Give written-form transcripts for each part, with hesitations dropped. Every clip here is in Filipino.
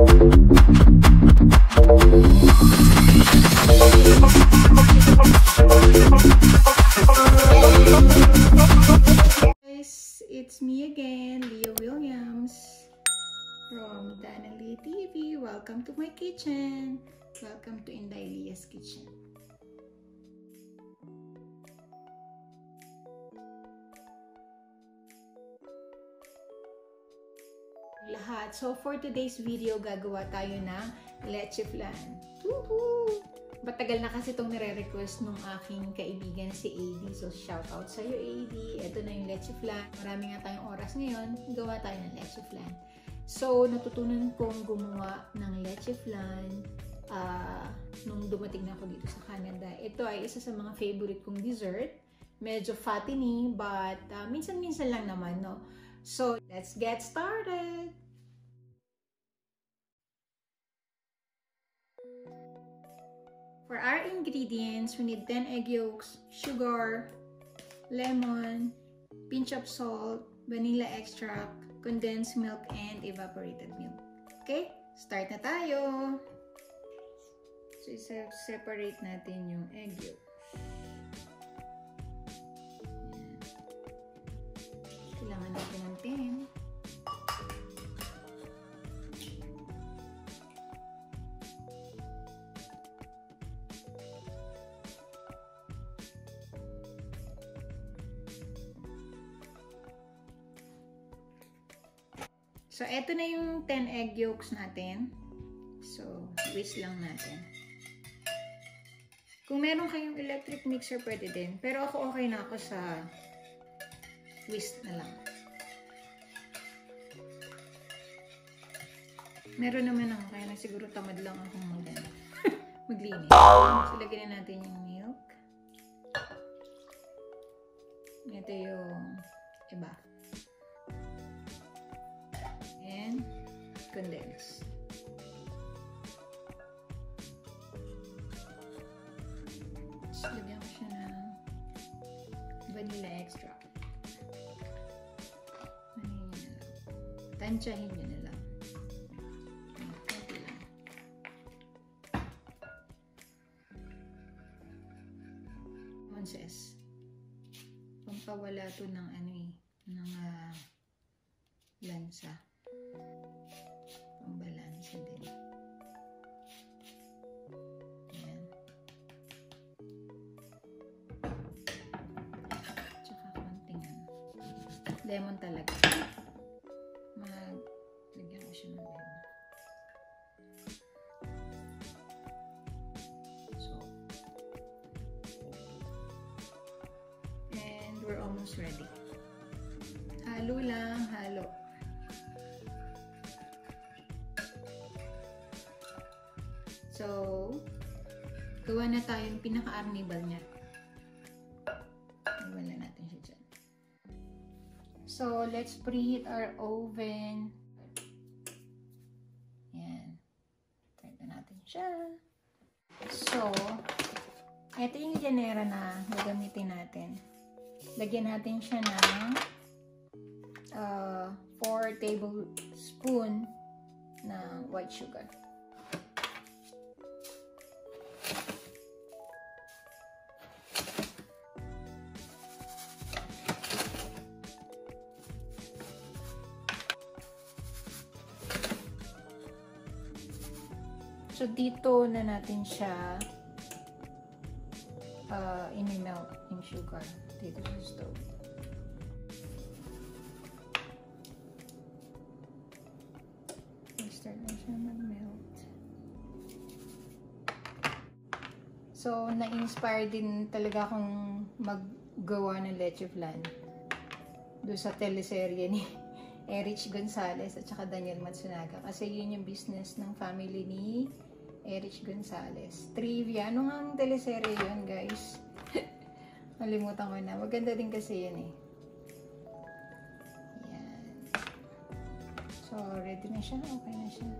Guys, it's me again, Leah Williams from Danali TV. Welcome to my kitchen. Welcome to Inday Leah's Kitchen. Lahat. So for today's video, gagawa tayo ng leche flan. Woohoo! Matagal na kasi itong nire-request nung aking kaibigan si AD. So shout out sa iyo, AD. Ito na yung leche flan. Marami nga tayong oras ngayon. Gawa tayo ng leche flan. So natutunan kong gumawa ng leche flan nung dumating na ako dito sa Canada. Ito ay isa sa mga favorite kong dessert. Medyo fattening, but minsan-minsan lang naman, no? So let's get started! For our ingredients, we need 10 egg yolks, sugar, lemon, pinch of salt, vanilla extract, condensed milk, and evaporated milk. Okay? Start na tayo! So, separate natin yung egg yolks. Kailangan natin ng 10. So, eto na yung 10 egg yolks natin. So, whisk lang natin. Kung meron kayong electric mixer, pwede din. Pero ako okay na ako sa whisk na lang. Meron naman ako, kaya na siguro tamad lang akong maglinis. So, lagyan na natin yung milk. Ito yung iba. And condense. So, lagyan ko siya ng vanilla extract. Vanilla na lang. Tansyahin nyo na lang. Konti lang. Onces. Pampawala to ng lansa. Pambalansa din. Ayan. Tsaka konting lemon talaga. Lagyan ko siya ng lemon. So, and we're almost ready. Halo lang, halo. So, gawa na tayo yung pinaka-arnibal niya. Iwan na natin siya dyan. So, let's preheat our oven. Yan. Turn na natin siya. So, ito yung janera na gagamitin natin. Lagyan natin siya ng 4 tablespoon na white sugar. So, dito na natin siya i-melt yung sugar dito sa stove. Start na siya mag-melt. So, na-inspire din talaga akong maggawa ng leche flan doon sa teleserye ni Erich Gonzalez at saka Daniel Matsunaga. Kasi yun yung business ng family ni Erich Gonzalez. Trivia. Ano nga ang teleserye yun, guys? Nalimutan ko na. Maganda din kasi yan eh. Yan. So, ready na siya. Okay na siya.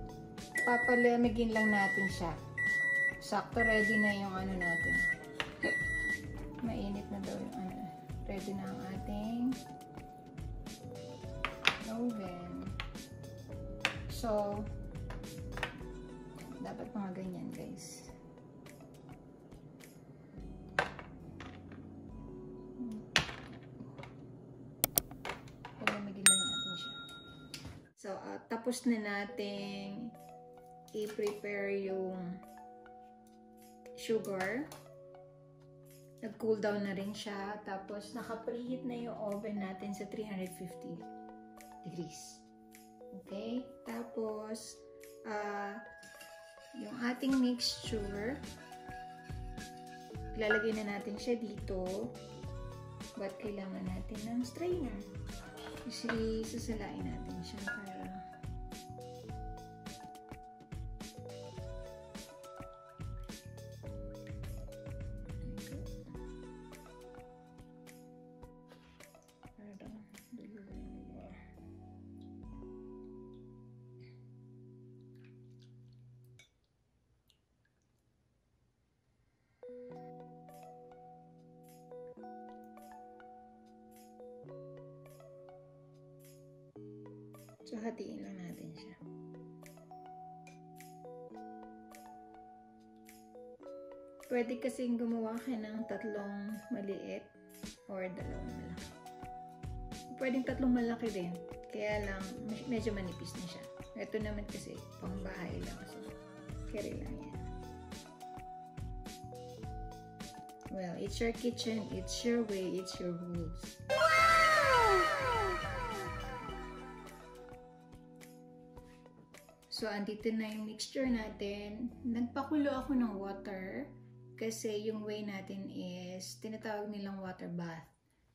Papalamigin lang natin siya. Sakto, ready na yung ano natin. Mainit na daw yung ano. Ready na ang ating oven. So, Dapat mga ganyan, guys. Palamigin lang natin siya. So, tapos na natin i-prepare yung sugar. Nag-cool down na rin siya. Tapos, naka-preheat na yung oven natin sa 350 degrees. Okay? Tapos, yung ating mixture, ilalagay na natin siya dito. But, kailangan natin ng strainer. Kasi, sasalain natin siya para so, hatiin lang natin siya. Pwede kasing gumawa ka ng tatlong maliit or dalawang malaki. Pwedeng tatlong malaki din. Kaya lang, medyo manipis na siya. Ito naman kasi, pang bahay lang. So, carry lang yan. Well, it's your kitchen, it's your way, it's your rules. So, andito na yung mixture natin. Nagpakulo ako ng water kasi yung way natin is tinatawag nilang water bath.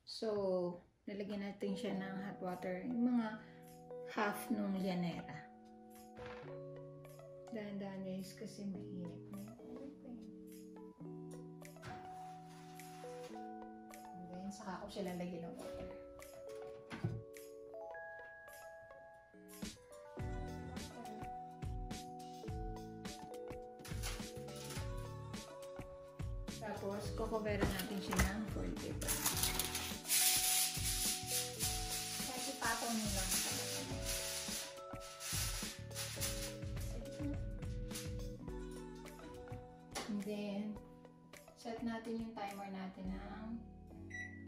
So, nalagyan natin siya ng hot water, yung mga half nung llanera. Dahan-dahan guys kasi mainit na yung oven. And then, saka ko siya lalagyan ng water. Tapos, kukuveran natin siya ng foil paper. Kasi patong nyo lang talaga. And then, set natin yung timer natin ng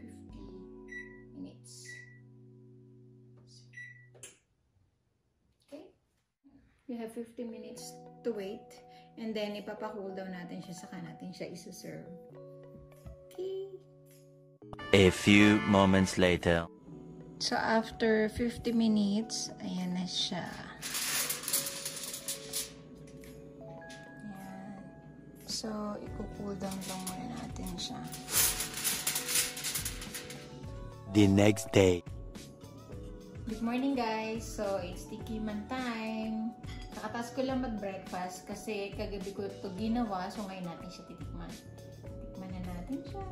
50 minutes. Okay? We have 50 minutes to wait. And then, ipapacool down natin siya, saka natin siya isa-serve. Okay. A few moments later. So, after 50 minutes, ayan na siya. Ayan. So, i-cool down lang muna natin siya. The next day. Good morning, guys! So, it's tikiman time. Nakatas ko lang mag-breakfast kasi kagabi ko ito ginawa. So, ngayon natin siya titikman. Tikman na natin siya.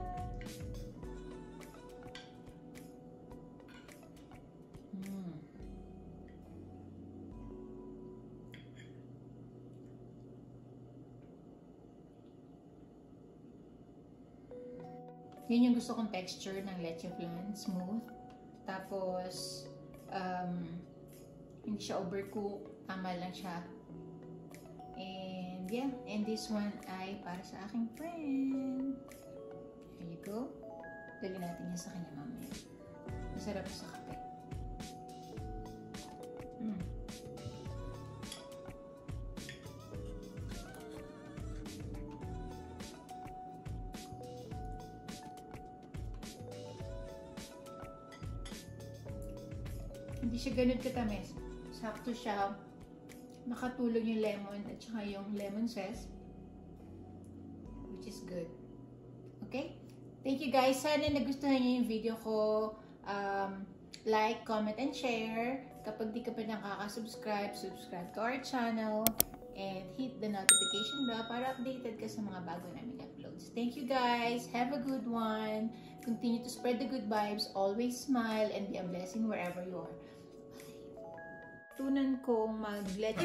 Yan yung gusto kong texture ng leche flan. Smooth. Tapos, hindi siya overcooked. Tama lang siya. And yeah, and this one ay para sa aking friend. Here you go. Dali natin yan sa kanya mamaya. Masarap sa kape. Hindi siya ganun katamis. Sakto siya. Nakatulog yung lemon at saka yung lemon zest. Which is good. Okay? Thank you guys. Sana nagustuhan niyo yung video ko. Like, comment, and share. Kapag di ka pa nakaka-subscribe, subscribe to our channel. And hit the notification bell para updated ka sa mga bago naming uploads. Thank you guys. Have a good one. Continue to spread the good vibes. Always smile and be a blessing wherever you are. Tunan kong mag-leche